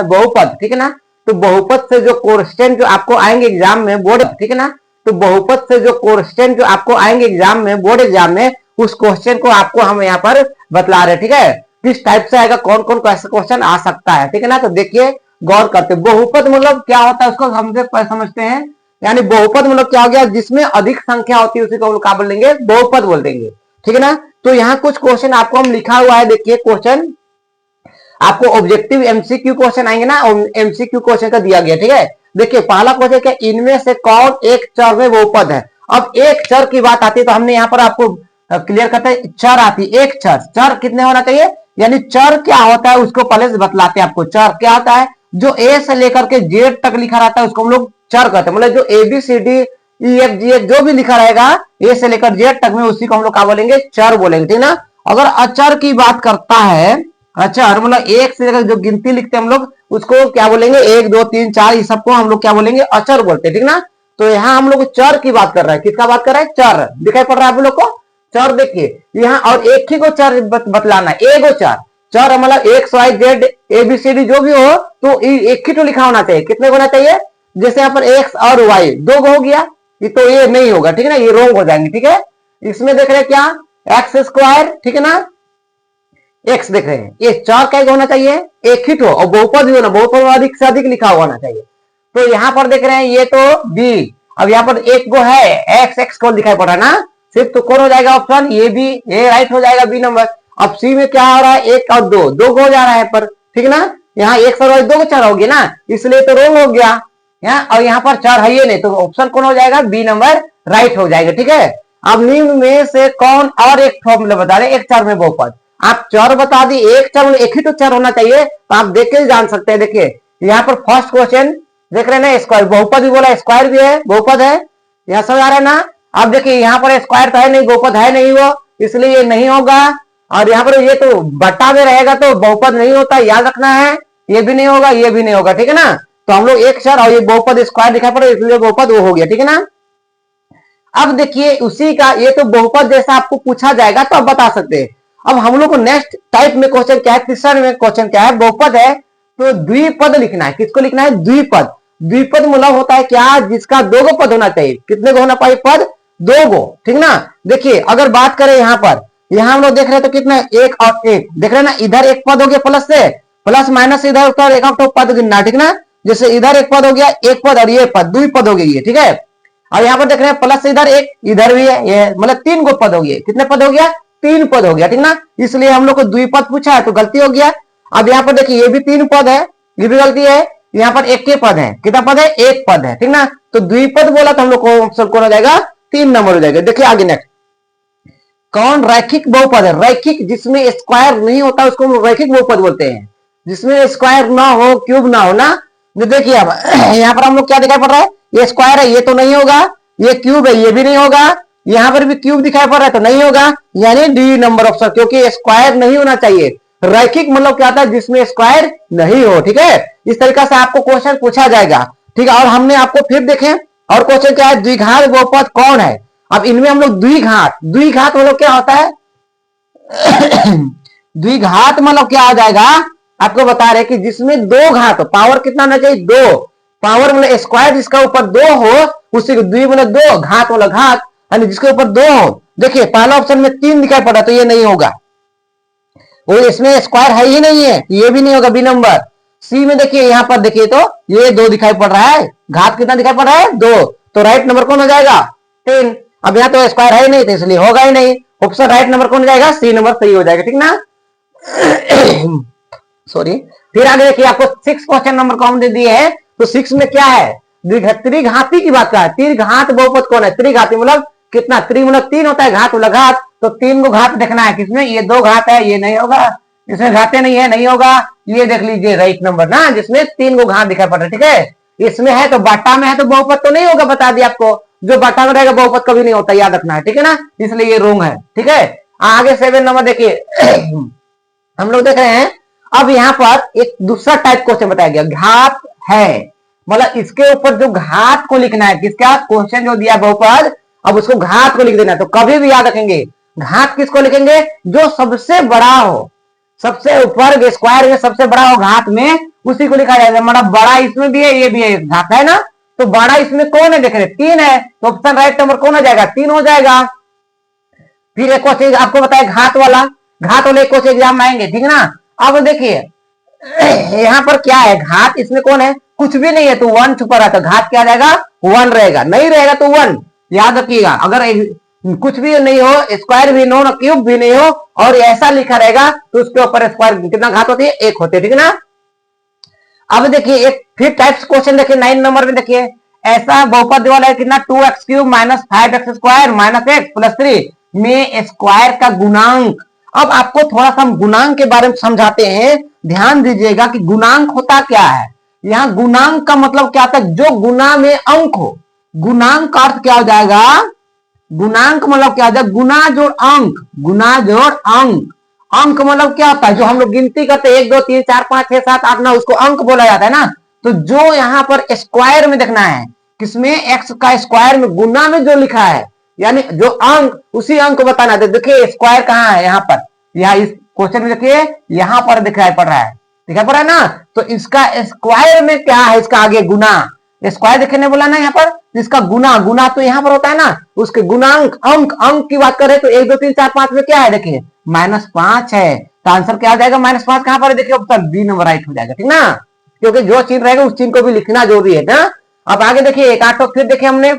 बहुपद, ठीक है ना। तो बहुपद से जो क्वेश्चन जो आपको आएंगे एग्जाम में बोर्ड, ठीक है ना, तो बहुपद से जो क्वेश्चन जो आपको आएंगे एग्जाम में, बोर्ड एग्जाम में, उस क्वेश्चन को आपको हम यहाँ पर बतला रहे हैं, ठीक है। किस टाइप से आएगा, कौन कौन कैसे क्वेश्चन आ सकता है, ठीक है ना। तो देखिए गौर करते, बहुपद मतलब क्या होता है उसको हमसे समझते हैं। यानी बहुपद मतलब क्या हो गया, जिसमें अधिक संख्या होती है उसी को हम क्या बोलेंगे, बहुपद बोल देंगे, ठीक है ना। तो यहाँ कुछ क्वेश्चन आपको हम लिखा हुआ है, देखिए क्वेश्चन आपको ऑब्जेक्टिव एमसीक्यू क्वेश्चन आएंगे ना, एमसीक्यू क्वेश्चन का दिया गया, ठीक है। देखिए पहला क्वेश्चन क्या, इनमें से कौन एक चर में बहुपद है। अब एक चर की बात आती है तो हमने यहाँ पर आपको क्लियर करते हैं, चर आती है, एक चर, चर कितने होना चाहिए, यानी चर क्या होता है उसको पहले से बतलाते हैं आपको। चर क्या होता है, जो ए से लेकर के जेड तक लिखा रहता है उसको हम लोग चर कहते हैं। मतलब जो ABCD EFG जो भी लिखा रहेगा ए से लेकर जेड तक में, उसी को हम लोग क्या बोलेंगे, चर बोलेंगे, ठीक ना। अगर अचर की बात करता है, अचर मतलब एक से लेकर जो गिनती लिखते हैं हम लोग उसको क्या बोलेंगे, 1 2 3 4, इस सबको हम लोग क्या बोलेंगे, अचर बोलते हैं, ठीक ना। तो यहाँ हम लोग चर की बात कर रहे हैं, किसका बात कर रहे हैं, चर दिखाई पड़ रहा है आप लोग को, चर देखिए यहाँ, और एक ही को चर बतलाना, एगो चर, चर मतलब एक्स वाई जेड ABCD जो भी हो तो एक ही तो लिखा होना चाहिए, कितने होना चाहिए, जैसे यहाँ पर एक्स और वाई दो हो गया, ये तो ये नहीं होगा, ठीक है ना, ये रोंग हो जाएंगे, ठीक है। इसमें देख रहे हैं क्या, एक्स स्क्वायर, ठीक है ना, एक्स देख रहे हैं, ये चार कैसे होना चाहिए, एक ही तो, और बहुपद भी होना, बहुपद अधिक से अधिक लिखा होना चाहिए। तो यहाँ पर देख रहे हैं ये तो बी, अब यहाँ पर एक गो है एक्स, एक्स को दिखाई पड़ रहा है ना, सिर्फ तो कौन हो जाएगा ऑप्शन, ये भी, ये राइट हो जाएगा बी नंबर। अब सी में क्या हो रहा है, एक और दो, दो हो जा रहा है पर, ठीक है ना, यहाँ एक और दो चार हो गया ना, इसलिए तो रोंग हो गया यहाँ, और यहाँ पर चार है ये नहीं, तो ऑप्शन कौन हो जाएगा, बी नंबर राइट हो जाएगा, ठीक है। अब निम्न में से कौन और एक फॉर्मूला बता रहे, एक चार में बहुपद, आप चर बता दी, एक चर एक ही तो चर होना चाहिए, तो आप देख के जान सकते हैं। देखिए यहाँ पर फर्स्ट क्वेश्चन देख रहे हैं ना, स्क्वायर, बहुपद भी बोला, स्क्वायर भी है, बहुपद है, यहाँ समझ आ रहा है ना। अब देखिए यहाँ पर स्क्वायर तो है नहीं, बहुपद है नहीं वो, इसलिए ये नहीं होगा। और यहाँ पर ये तो बट्टा में रहेगा तो बहुपद नहीं होता, याद रखना है, ये भी नहीं होगा, ये भी नहीं होगा, ठीक है ना। तो हम लोग एक चर और ये बहुपद स्क्वायर दिखाई पड़े, इसलिए बहुपद वो हो गया, ठीक है ना। अब देखिए उसी का, ये तो बहुपद जैसा आपको पूछा जाएगा तो आप बता सकते हैं। अब हम लोग को नेक्स्ट टाइप में क्वेश्चन क्या है, तीसरा में क्वेश्चन क्या है, बहुपद है तो द्विपद लिखना है, किसको लिखना है, द्विपद। द्विपद मतलब होता है क्या, जिसका दो गो पद होना चाहिए, कितने गो होना चाहिए पद, दो गो, ठीक ना। देखिए अगर बात करें यहाँ पर, यहाँ हम लोग देख रहे हैं तो कितना, एक और एक देख रहे हैं ना, इधर एक पद हो गया प्लस से, प्लस माइनस इधर ऊपर एक पद गिनना, ठीक ना। जैसे इधर एक पद हो गया, एक पद और ये पद, द्विपद हो गई है, ठीक है। और यहाँ पर देख रहे हैं प्लस इधर एक, इधर भी है, ये मतलब तीन गो पद हो गए, कितने पद हो गया, तीन पद हो गया, ठीक ना। इसलिए हम लोग को द्विपद पूछा है तो गलती हो गया। अब यहाँ पर देखिए ये भी तीन पद है, ये भी गलती है, यहाँ पर एक के पद है, कितना पद है, एक पद है, ठीक ना। तो द्विपद बोला तो हम लोग को ऑप्शन कौन हो जाएगा, 3 नंबर हो जाएगा। देखिए आगे नेक्स्ट, कौन रैखिक बहुपद है, रैखिक जिसमें स्क्वायर नहीं होता उसको हम रैखिक बहुपद बोलते हैं, जिसमें स्क्वायर ना हो, क्यूब ना हो ना। देखिए अब यहाँ पर हम लोग क्या दिखाई पड़ रहा है, ये स्क्वायर है ये तो नहीं होगा, ये क्यूब है ये भी नहीं होगा, यहाँ पर भी क्यूब दिखाई पड़ रहा है तो नहीं होगा, यानी डी नंबर ऑप्शन, क्योंकि स्क्वायर नहीं होना चाहिए। रैखिक मतलब क्या होता है, जिसमें स्क्वायर नहीं हो, ठीक है। इस तरीका से आपको क्वेश्चन पूछा जाएगा, ठीक है। और हमने आपको फिर देखें और क्वेश्चन क्या है, द्विघात बहुपद कौन है। अब इनमें हम लोग द्विघात, द्विघात मतलब क्या होता है द्विघात मतलब क्या आ जाएगा, आपको बता रहे कि जिसमें दो घात, पावर कितना होना चाहिए, दो, पावर मतलब स्क्वायर जिसका ऊपर दो हो उसी को द्वि मतलब दो, घात मतलब घात यानी जिसके ऊपर दो हो। देखिए पहला ऑप्शन में 3 दिखाई पड़ा तो ये नहीं होगा, वो इसमें स्क्वायर है ही नहीं है, ये भी नहीं होगा, बी नंबर। सी में देखिए यहाँ पर देखिए तो ये 2 दिखाई पड़ रहा है, घात कितना दिखाई पड़ रहा है, 2, तो राइट नंबर कौन हो जाएगा, 3। अब यहाँ तो स्क्वायर है ही नहीं तो इसलिए होगा ही नहीं, ऑप्शन राइट नंबर कौन हो जाएगा, सी नंबर सही हो जाएगा, ठीक ना। सॉरी, फिर आगे देखिए आपको 6 क्वेश्चन नंबर कौन दे दिए है, तो 6 में क्या है, त्रिघाती की बात का है, त्रिघात बहुपद कौन है, त्रिघाती मतलब कितना, त्रि मतलब 3 होता है, घात मतलब घात, तो 3 को घात देखना है, किसमें, ये 2 घात है ये नहीं होगा, इसमें घाते नहीं है, नहीं होगा, ये देख लीजिए राइट नंबर ना, जिसमें 3 को घात दिखाई पड़ रहा है, ठीक है। इसमें है तो बाटा में है तो बहुपद तो नहीं होगा, बता दिया आपको, जो बाटा में रहेगा बहुपद कभी नहीं होता, याद रखना है, ठीक है ना, इसलिए ये रोंग है, ठीक है। आगे 7 नंबर देखिए हम लोग देख रहे हैं, अब यहाँ पर एक दूसरा टाइप क्वेश्चन बताया गया, घात है, मतलब इसके ऊपर जो घात को लिखना है, किसका क्वेश्चन जो दिया बहुपद, अब उसको घात को लिख देना। तो कभी भी याद रखेंगे घात किसको लिखेंगे, जो सबसे बड़ा हो, सबसे ऊपर स्क्वायर में सबसे बड़ा हो घात में, उसी को लिखा जाएगा। मतलब बड़ा इसमें भी है, ये भी है, घात है ना, तो बड़ा इसमें कौन है देख रहे, 3 है, तो ऑप्शन राइट नंबर कौन हो जाएगा, 3 हो जाएगा। फिर एक क्वेश्चन आपको बताए घात वाला एक क्वेश्चन एग्जाम में आएंगे, ठीक है ना। अब देखिए यहाँ पर क्या है, घात इसमें कौन है, कुछ भी नहीं है, तो 1 छुपा रहा, तो घात क्या रहेगा, 1 रहेगा, नहीं रहेगा तो 1। याद रखिएगा, अगर कुछ भी नहीं हो, स्क्वायर भी हो, क्यूब भी नहीं हो, और ऐसा लिखा रहेगा, तो उसके ऊपर स्क्वायर कितना घात होती है, 1 होती है, ठीक है ना। अब देखिए एक फिर टाइप्स क्वेश्चन देखिए 9 नंबर में, देखिए ऐसा बहुपद वाला है कितना, 2x cube minus 5x square minus x plus 3 में स्क्वायर का गुणांक। अब आपको थोड़ा सा हम गुणांक के बारे में समझाते हैं, ध्यान दीजिएगा कि गुणांक होता क्या है। यहाँ गुणांक का मतलब क्या होता है, जो गुना में अंक हो। गुणांक का अर्थ क्या हो जाएगा, गुणांक मतलब क्या हो जाएगा, गुना जोड़ अंक, गुना जोड़ अंक। अंक मतलब क्या होता है, जो हम लोग गिनती करते हैं 1 2 3 4 5 6 7 8 9, उसको अंक बोला जाता है ना। तो जो यहाँ पर स्क्वायर में देखना है, किसमें, एक्स का स्क्वायर में, गुना में जो लिखा है, यानी जो अंक, उसी अंक को बताना है। देखिए स्क्वायर कहाँ है, यहाँ पर, यहाँ इस क्वेश्चन में देखिए यहाँ पर दिखाई पड़ रहा है, दिखाई पड़ रहा है ना। तो इसका स्क्वायर में क्या है, इसका आगे गुना, स्क्वायर देखने बोला ना यहाँ पर, इसका गुना, गुना तो यहाँ पर होता है ना, उसके गुणांक, अंक, अंक की बात करें तो 1 2 3 4 5 में क्या है, देखिए -5 है, तो आंसर क्या आ जाएगा, -5 कहां पर है, देखिए ऑप्शन बी नंबर राइट हो जाएगा, ठीक ना। क्योंकि जो चिन्ह रहेगा उस चिन्ह को भी लिखना जरूरी है ना। अब आगे देखिए एक आठ, फिर देखिए हमने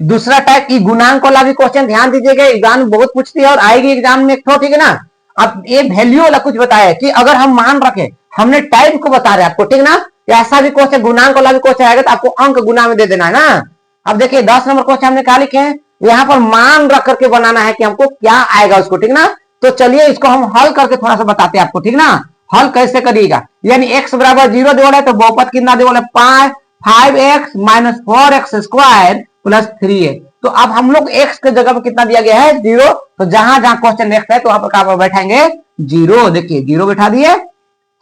दूसरा टाइप की गुणांक वाला भी क्वेश्चन, ध्यान दीजिएगा, एग्जाम बहुत पूछती है और आएगी एग्जाम में, ठीक है ना। अब ये वैल्यू वाला कुछ बताया कि अगर हम मान रखे, हमने टाइप को बता रहे आपको, ठीक ना। ऐसा भी क्वेश्चन, गुणांक वाला भी क्वेश्चन आएगा तो आपको अंक गुना में दे देना है ना। अब देखिए 10 नंबर क्वेश्चन हमने क्या लिखे हैं, यहाँ पर मान रख करके बनाना है कि हमको क्या आएगा उसको, ठीक ना। तो चलिए इसको हम हल करके थोड़ा सा बताते हैं आपको, ठीक ना। हल कैसे करिएगा, यानी x बराबर 0 दिया है, तो बहुपद कितना दिया है, 5x minus 4x square plus 3 है। तो अब हम लोग x के जगह पर कितना दिया गया है, 0, तो जहां जहां क्वेश्चन नेक्स्ट है तो वहां पर कहां बैठाएंगे, 0। देखिए 0 बैठा दिए,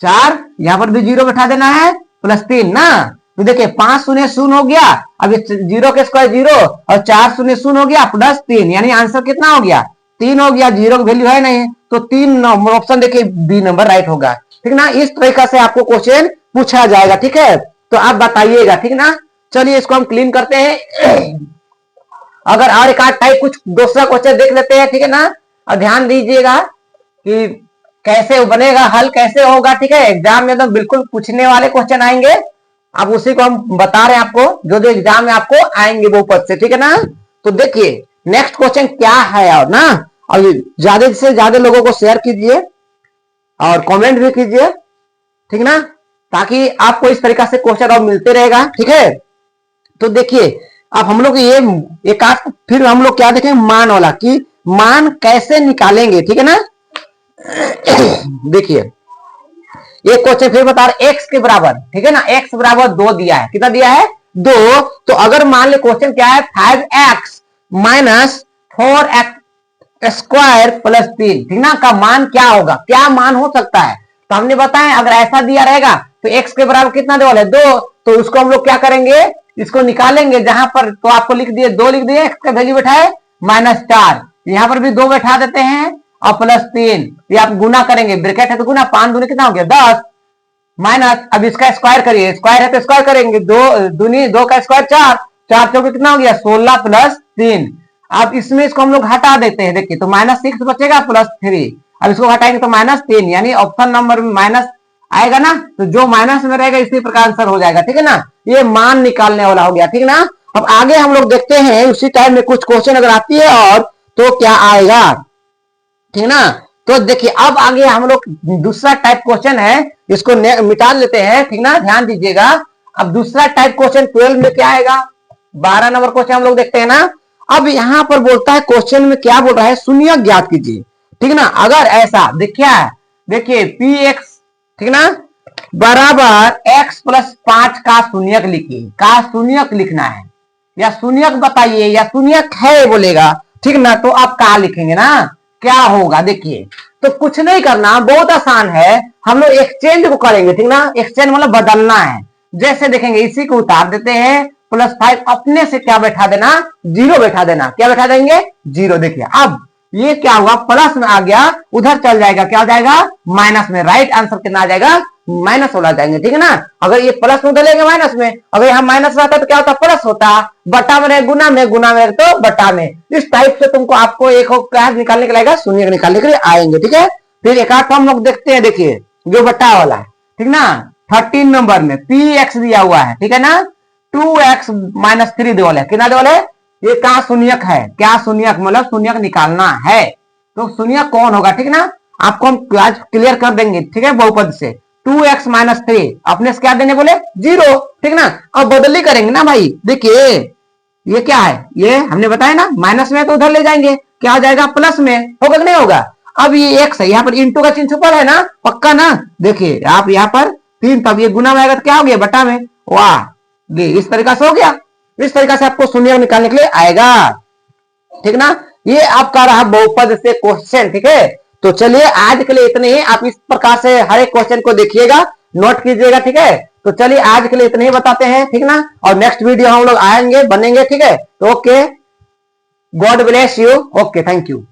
4 यहां पर भी 0 बैठा देना है, प्लस 3 ना। तो देखिए 5 शून्य शून्य हो गया, अब 0 के स्क्वायर 0 और 4 शून्य शून्य हो गया, प्लस 3, यानी आंसर कितना हो गया, 3 हो गया। 0 की वैल्यू है नहीं, तो 3 ऑप्शन देखिए बी नंबर राइट होगा, ठीक ना। इस तरीका से आपको क्वेश्चन पूछा जाएगा, ठीक है, तो आप बताइएगा, ठीक ना। चलिए इसको हम क्लीन करते हैं। अगर और एक आध टाइप कुछ दूसरा क्वेश्चन देख लेते हैं, ठीक है ना। और ध्यान दीजिएगा कि कैसे बनेगा, हल कैसे होगा, ठीक है। एग्जाम में तो बिल्कुल पूछने वाले क्वेश्चन आएंगे, अब उसी को हम बता रहे हैं आपको, जो जो एग्जाम में आपको आएंगे वो पद से, ठीक है ना। तो देखिए नेक्स्ट क्वेश्चन क्या है, और ना, और ज्यादा से ज्यादा लोगों को शेयर कीजिए और कमेंट भी कीजिए, ठीक ना, ताकि आपको इस तरीका से क्वेश्चन और मिलते रहेगा, ठीक है। तो देखिए अब हम लोग ये एक आध, फिर हम लोग क्या देखें, मान वाला, कि मान कैसे निकालेंगे, ठीक है ना। देखिए एक क्वेश्चन फिर बता रहे, x के बराबर, ठीक है ना, x बराबर 2 दिया है, कितना दिया है, 2। तो अगर मान ले क्वेश्चन क्या है, 5x minus 4x square plus 3, ठीक ना, का मान क्या होगा, क्या मान हो सकता है। तो हमने बताया अगर ऐसा दिया रहेगा तो x के बराबर कितना दे वाले, 2, तो उसको हम लोग क्या करेंगे, इसको निकालेंगे, जहां पर तो आपको लिख दिए 2 लिख दिए, x का वैल्यू बैठाए -4, यहां पर भी 2 बैठा देते हैं, और प्लस 3, ये आप गुना करेंगे, ब्रैकेट है तो गुना, 5 दूनी कितना हो गया 10, माइनस, अब इसका स्क्वायर करिए, स्क्वायर है तो स्क्वायर करेंगे, 2 दूनी 2 का स्क्वायर 4, 4 चौके कितना हो गया 16 प्लस 3। अब इसमें इसको हम लोग हटा देते हैं, देखिए तो -6 बचेगा प्लस 3, अब इसको हटाएंगे तो -3, यानी ऑप्शन नंबर में माइनस आएगा ना, तो जो माइनस में रहेगा इसी प्रकार आंसर हो जाएगा, ठीक है ना। ये मान निकालने वाला हो गया, ठीक ना। अब आगे हम लोग देखते हैं उसी टाइम में कुछ क्वेश्चन अगर आती है और तो क्या आएगा, ठीक ना। तो देखिए अब आगे हम लोग दूसरा टाइप क्वेश्चन है, इसको मिटा लेते हैं, ठीक ना, ध्यान दीजिएगा। अब दूसरा टाइप क्वेश्चन 12 में क्या आएगा, 12 नंबर क्वेश्चन हम लोग देखते हैं ना। अब यहां पर बोलता है, क्वेश्चन में क्या बोल रहा है, शून्य ज्ञात कीजिए, ठीक ना। अगर ऐसा देखिए px, ठीक ना, बराबर x प्लस 5 का शून्यक लिखिए, का शून्यक लिखना है, या शून्यक बताइए, या शून्यक है बोलेगा, ठीक ना, तो आप का लिखेंगे ना, क्या होगा। देखिए तो कुछ नहीं करना, बहुत आसान है, हम लोग एक्सचेंज को करेंगे, ठीक ना, एक्सचेंज मतलब बदलना है। जैसे देखेंगे इसी को उतार देते हैं, +5 अपने से क्या बैठा देना, 0 बैठा देना, क्या बैठा देंगे 0। देखिए अब ये क्या हुआ, प्लस में आ गया, उधर चल जाएगा, क्या हो जाएगा, माइनस में। राइट आंसर कितना आ जाएगा, माइनस वाला जाएंगे, ठीक है ना। अगर ये प्लस में उधर माइनस में, अगर यहाँ माइनस रहता तो क्या होता, प्लस होता, बटा में रहे गुना में, गुना में तो बटा में। इस टाइप से तुमको आपको एक क्या निकालने के लिए, शून्य निकालने के लिए आएंगे, ठीक है। फिर एक आध हम लोग देखते हैं, देखिए जो बटा वाला है, ठीक ना। 13 नंबर में पी एक्स दिया हुआ है, ठीक है ना, 2x माइनस 3 देवल है, कितना देवल है, ये कहा शून्यक है, क्या शून्यक, मतलब शून्यक निकालना है, तो शून्यक कौन होगा, ठीक ना। आपको हम आज क्लियर कर देंगे, ठीक है, बहुपद से। 2x माइनस 3 अपने से क्या देने बोले, 0, ठीक ना। अब बदली करेंगे ना भाई, देखिए ये क्या है, ये हमने बताया ना, माइनस में तो उधर ले जाएंगे, क्या हो जाएगा, प्लस में, होगा कि नहीं होगा। अब ये एक्स है, यहाँ पर इंटू का चिन्ह छुपा है ना, पक्का ना। देखिए आप यहाँ पर 3, तब ये गुना में आएगा तो क्या हो गया, बटा में, वाह, ये इस तरीका से हो गया। इस तरीका से आपको शून्य निकालने के लिए आएगा, ठीक ना। ये आपका रहा बहुपद से क्वेश्चन, ठीक है। तो चलिए आज के लिए इतने ही, आप इस प्रकार से हर एक क्वेश्चन को देखिएगा, नोट कीजिएगा, ठीक है। तो चलिए आज के लिए इतने ही बताते हैं, ठीक ना। और नेक्स्ट वीडियो हम लोग आएंगे, बनेंगे, ठीक है। तो okay, God bless you, okay, thank you.